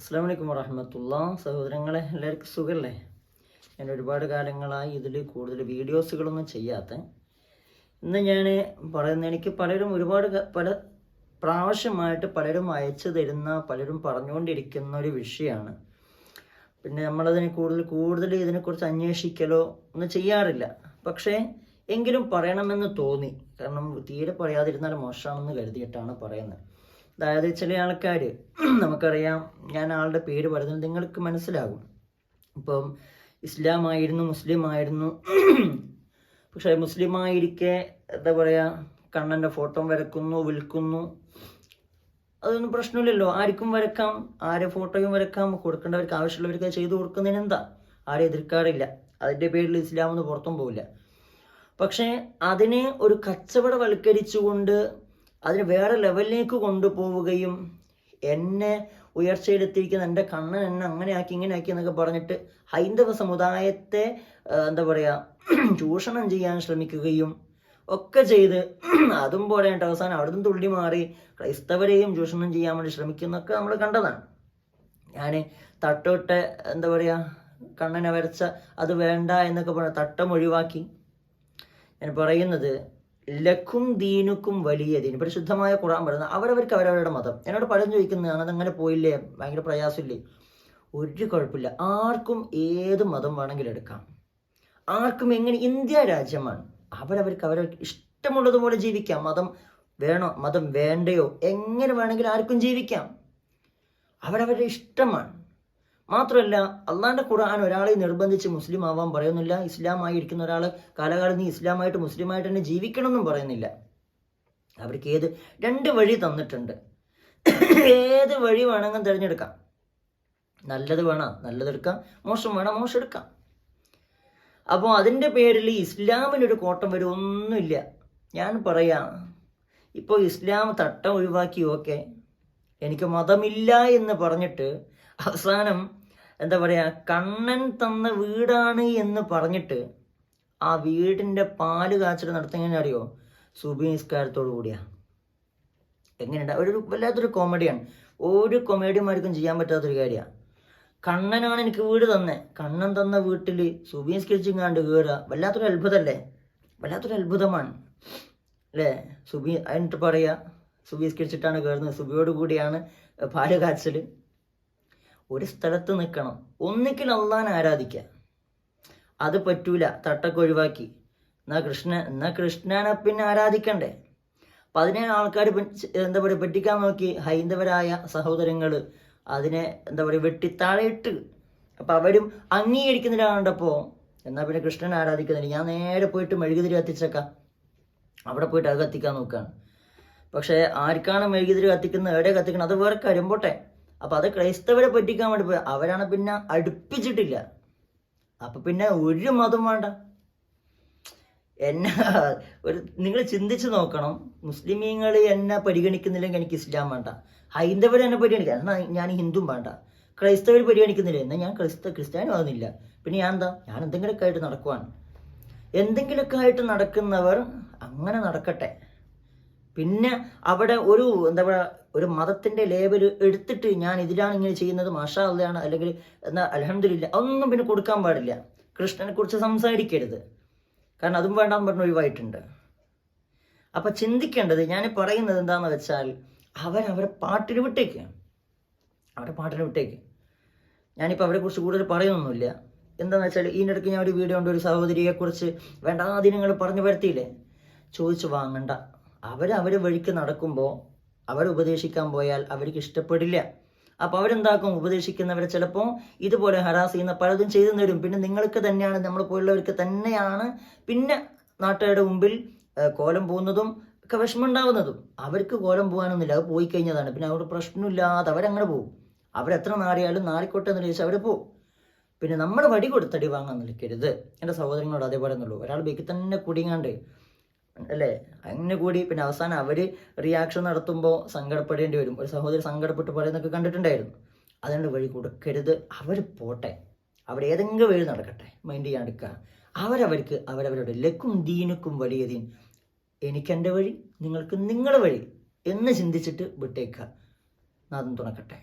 അസ്സലാമു അലൈക്കും വറഹ്മത്തുള്ളാഹി. സഹോദരങ്ങളെ, എല്ലാവർക്കും സുഖമല്ലേ? ഞാൻ ഒരുപാട് കാലങ്ങളായി ഇതിൽ കൂടുതൽ വീഡിയോസുകളൊന്നും ചെയ്യാത്ത. ഇന്ന് ഞാൻ പറയുന്നത്, എനിക്ക് പലരും പല പ്രാവശ്യമായിട്ട് പലരും അയച്ചു തരുന്ന, പലരും പറഞ്ഞുകൊണ്ടിരിക്കുന്ന ഒരു വിഷയമാണ്. പിന്നെ നമ്മളതിന് കൂടുതൽ ഇതിനെക്കുറിച്ച് അന്വേഷിക്കലോ ഒന്നും ചെയ്യാറില്ല. പക്ഷേ എങ്കിലും പറയണമെന്ന് തോന്നി. കാരണം തീരെ പറയാതിരുന്നാൽ മോശമാണെന്ന് കരുതിയിട്ടാണ് പറയുന്നത്. അതായത് ചില ആൾക്കാർ, നമുക്കറിയാം, ഞാൻ ആളുടെ പേര് പറയുന്നത് നിങ്ങൾക്ക് മനസ്സിലാകും. ഇപ്പം മുസ്ലിം ആയിരുന്നു, പക്ഷേ മുസ്ലിമായിരിക്കെ എന്താ പറയുക, കണ്ണൻ്റെ ഫോട്ടോ വരക്കുന്നു, വിൽക്കുന്നു. അതൊന്നും പ്രശ്നമില്ലല്ലോ, ആർക്കും വരക്കാം, ആരെ ഫോട്ടോയും വരക്കാം. കൊടുക്കേണ്ടവർക്ക്, ആവശ്യമുള്ളവർക്ക് ചെയ്തു കൊടുക്കുന്നതിന് എന്താ, ആരും എതിർക്കാറില്ല. അതിൻ്റെ പേരിൽ ഇസ്ലാമൊന്നും പുറത്തും പോവില്ല. പക്ഷേ അതിനെ ഒരു കച്ചവടവൽക്കരിച്ചുകൊണ്ട് അതിന് വേറെ ലെവലിലേക്ക് കൊണ്ടുപോവുകയും എന്നെ ഉയർച്ചയിലെത്തിയിരിക്കുന്ന എൻ്റെ കണ്ണൻ എന്നെ അങ്ങനെ ആക്കി ഇങ്ങനെ ആക്കി എന്നൊക്കെ പറഞ്ഞിട്ട് ഹൈന്ദവ സമുദായത്തെ എന്താ പറയുക, ചൂഷണം ചെയ്യാൻ ശ്രമിക്കുകയും ഒക്കെ ചെയ്ത് അതും പോലെയായിട്ട് അവസാനം അവിടുന്ന് തുള്ളി മാറി ക്രൈസ്തവരെയും ചൂഷണം ചെയ്യാൻ വേണ്ടി ശ്രമിക്കുന്നൊക്കെ നമ്മൾ കണ്ടതാണ്. ഞാൻ തട്ടോട്ടെ എന്താ പറയുക, കണ്ണനെ വരച്ച അത് വേണ്ട എന്നൊക്കെ പറഞ്ഞ തട്ടം ഒഴിവാക്കി. ഞാൻ പറയുന്നത്, ലക്കും ദീനുക്കും വലിയ ദീൻ, പരിശുദ്ധമായ ഖുർആൻ പറയുന്നത് അവരവർക്ക് അവരവരുടെ മതം. എന്നോട് പലരും ചോദിക്കുന്നതാണ്, അതങ്ങനെ പോയില്ലേ, ഭയങ്കര പ്രയാസമില്ലേ? ഒരു കുഴപ്പമില്ല, ആർക്കും ഏത് മതം വേണമെങ്കിലും എടുക്കാം. ആർക്കും എങ്ങനെ, ഇന്ത്യ രാജ്യമാണ്, അവരവർക്ക് ഇഷ്ടമുള്ളതുപോലെ ജീവിക്കാം. മതം വേണോ മതം വേണ്ടയോ, എങ്ങനെ വേണമെങ്കിലും ആർക്കും ജീവിക്കാം. അവരവരുടെ ഇഷ്ടമാണ്. മാത്രമല്ല, അള്ളാന്റെ ഖുർആൻ ഒരാളെ നിർബന്ധിച്ച് മുസ്ലിം ആവാൻ പറയുന്നില്ല. ഇസ്ലാമായിരിക്കുന്ന ഒരാൾ കാലകാലം നീ ഇസ്ലാമായിട്ട് മുസ്ലിമായിട്ട് തന്നെ ജീവിക്കണമെന്നും പറയുന്നില്ല. അവർക്ക് രണ്ട് വഴി തന്നിട്ടുണ്ട്. ഏത് വഴി വേണമെങ്കിലും തിരഞ്ഞെടുക്കാം. നല്ലത് വേണം നല്ലതെടുക്കാം, മോശം വേണം മോശം എടുക്കാം. അപ്പോൾ അതിൻ്റെ പേരിൽ ഇസ്ലാമിനൊരു കോട്ടം വരും ഒന്നുമില്ല. ഞാൻ പറയാം, ഇപ്പോൾ ഇസ്ലാം തട്ടം ഒഴിവാക്കി, ഓക്കെ, എനിക്ക് മതമില്ല എന്ന് പറഞ്ഞിട്ട് അവസാനം എന്താ പറയുക, കണ്ണൻ തന്ന വീടാണ് എന്ന് പറഞ്ഞിട്ട് ആ വീടിൻ്റെ പാല് കാച്ചൽ നടത്തുന്നതിനെ അറിയോ, സുബഹി നിസ്കാരത്തോടു കൂടിയാ. എങ്ങനെയുണ്ട്? വല്ലാത്തൊരു കോമഡിയാണ്. ഒരു കൊമേഡിയന്മാർക്കും ചെയ്യാൻ പറ്റാത്തൊരു കാര്യമാണ്. കണ്ണനാണ് എനിക്ക് വീട് തന്നെ, കണ്ണൻ തന്ന വീട്ടിൽ സുബഹി നിസ്കരിച്ചിങ്ങാണ്ട് കയറുക, വല്ലാത്തൊരു അത്ഭുതമല്ലേ? വല്ലാത്തൊരു അത്ഭുതമാണ് അല്ലേ? സുബഹി എന്നിട്ട് പറയുക, സുബഹി നിസ്കരിച്ചിട്ടാണ് കയറുന്നത്, സുബഹിയോട് കൂടിയാണ് പാല് കാച്ചൽ. ഒരു സ്ഥലത്ത് നിൽക്കണം, ഒന്നിക്കൽ അള്ളാനെ ആരാധിക്കുക. അത് പറ്റൂല, തട്ടൊക്കെ ഒഴിവാക്കി. എന്നാ കൃഷ്ണനെ പിന്നെ ആരാധിക്കണ്ടേ? അപ്പം അതിനെ ആൾക്കാർ എന്താ പറയുക, പറ്റിക്കാൻ നോക്കി. ഹൈന്ദവരായ സഹോദരങ്ങൾ അതിനെ എന്താ പറയുക, വെട്ടിത്താഴെയിട്ട്. അപ്പം അവരും അംഗീകരിക്കുന്നില്ല. കണ്ടപ്പോൾ എന്നാൽ പിന്നെ കൃഷ്ണനെ ആരാധിക്കുന്നില്ല, ഞാൻ നേരെ പോയിട്ട് മെഴുകുതിരി കത്തിച്ചേക്കാം, അവിടെ പോയിട്ട് അത് കത്തിക്കാൻ നോക്കുകയാണ്. പക്ഷേ ആർക്കാണ് മെഴുകുതിരി കത്തിക്കുന്നത്, എവിടെ കത്തിക്കണം, അത് വേറെ കാര്യം, പോട്ടെ. അപ്പം അത് ക്രൈസ്തവരെ പറ്റിക്കാൻ വേണ്ടി പോയി, അവരാണ് പിന്നെ അടുപ്പിച്ചിട്ടില്ല. അപ്പം പിന്നെ ഒരു മതം വേണ്ട. നിങ്ങൾ ചിന്തിച്ച് നോക്കണം, മുസ്ലിമീങ്ങൾ എന്നെ പരിഗണിക്കുന്നില്ലെങ്കിൽ എനിക്ക് ഇസ്ലാം വേണ്ട, ഹൈന്ദവർ എന്നെ പരിഗണിക്കുക എന്നാൽ ഞാൻ ഹിന്ദുവും വേണ്ട, ക്രൈസ്തവർ പരിഗണിക്കുന്നില്ല എന്നാൽ ഞാൻ ക്രിസ്ത്യാനി ആകുന്നില്ല, പിന്നെ ഞാൻ എന്തെങ്കിലുമൊക്കെ ആയിട്ട് നടക്കുവാണ്. എന്തെങ്കിലുമൊക്കെ ആയിട്ട് നടക്കുന്നവർ അങ്ങനെ നടക്കട്ടെ. പിന്നെ അവിടെ എന്താ പറയുക, ഒരു മതത്തിൻ്റെ ലേബൽ എടുത്തിട്ട് ഞാൻ ഇതിലാണ് ഇങ്ങനെ ചെയ്യുന്നത്, മാഷാ അള്ളയാണ്, അല്ലെങ്കിൽ എന്നാൽ അൽഹംദുലില്ലാ, ഒന്നും പിന്നെ കൊടുക്കാൻ പാടില്ല. കൃഷ്ണനെ കുറിച്ച് സംസാരിക്കരുത്, കാരണം അതും വേണ്ടാന്ന് പറഞ്ഞ് ഒഴിവായിട്ടുണ്ട്. അപ്പം ചിന്തിക്കേണ്ടത്, ഞാൻ പറയുന്നത് എന്താണെന്ന് വെച്ചാൽ, അവരെ പാട്ടിന് വിട്ടേക്ക്, ഞാനിപ്പോൾ അവരെക്കുറിച്ച് കൂടുതൽ പറയുന്നൊന്നുമില്ല. എന്താണെന്ന് വെച്ചാൽ, ഇതിനിടയ്ക്ക് ഞാൻ ഒരു വീഡിയോ ഉണ്ട്, ഒരു സഹോദരിയെക്കുറിച്ച് വേണ്ടാതിനങ്ങൾ പറഞ്ഞു വരുത്തിയില്ലേ, ചോദിച്ചു വാങ്ങണ്ട. അവർ വഴിക്ക് നടക്കുമ്പോൾ ഉപദേശിക്കാൻ പോയാൽ അവർക്ക് ഇഷ്ടപ്പെടില്ല. അപ്പോൾ അവരെന്താക്കും, ഉപദേശിക്കുന്നവരെ ചിലപ്പോൾ ഇതുപോലെ ഹറാസ് ചെയ്യുന്ന പലതും ചെയ്തു തരും. പിന്നെ നിങ്ങൾക്ക് തന്നെയാണ്, നമ്മൾ പോലുള്ളവർക്ക് തന്നെയാണ് പിന്നെ നാട്ടുകാരുടെ മുമ്പിൽ കോലം പോകുന്നതും ഒക്കെ വിഷമമുണ്ടാവുന്നതും. അവർക്ക് കോലം പോകാനൊന്നുമില്ല, അത് പോയി കഴിഞ്ഞതാണ്. പിന്നെ അവിടെ പ്രശ്നമില്ലാതെ അവരങ്ങനെ പോകും. അവരെത്ര നാറിയാലും നാറിക്കോട്ടെ എന്ന് ചോദിച്ചാൽ അവർ പോകും. പിന്നെ നമ്മൾ വടി കൊടുത്തടി വാങ്ങാൻ നിൽക്കരുത്. എൻ്റെ സഹോദരങ്ങളോട് അതേപോലെ എന്നുള്ളൂ. ഒരാൾ ബേക്കിൽ തന്നെ കുടിങ്ങാണ്ട് അല്ലേ, അങ്ങനെ കൂടി പിന്നെ അവസാനം അവർ റിയാക്ഷൻ നടത്തുമ്പോൾ സങ്കടപ്പെടേണ്ടി വരും. ഒരു സഹോദരി സങ്കടപ്പെട്ട് പറയുന്നൊക്കെ കണ്ടിട്ടുണ്ടായിരുന്നു. അതുകൊണ്ട് വഴി കൊടുക്കരുത്. അവർ പോട്ടെ, അവിടെ ഏതെങ്കിലും വഴി നടക്കട്ടെ, മൈൻഡ് ചെയ്യാണ്ടിരിക്കുക. അവരവരുടെ ലക്കും ദീനുക്കും വലിയ ദീൻ, എനിക്കെൻ്റെ വഴി, നിങ്ങൾക്ക് നിങ്ങളുടെ വഴി എന്ന് ചിന്തിച്ചിട്ട് വിട്ടേക്കുക. നാദം തുണക്കട്ടെ.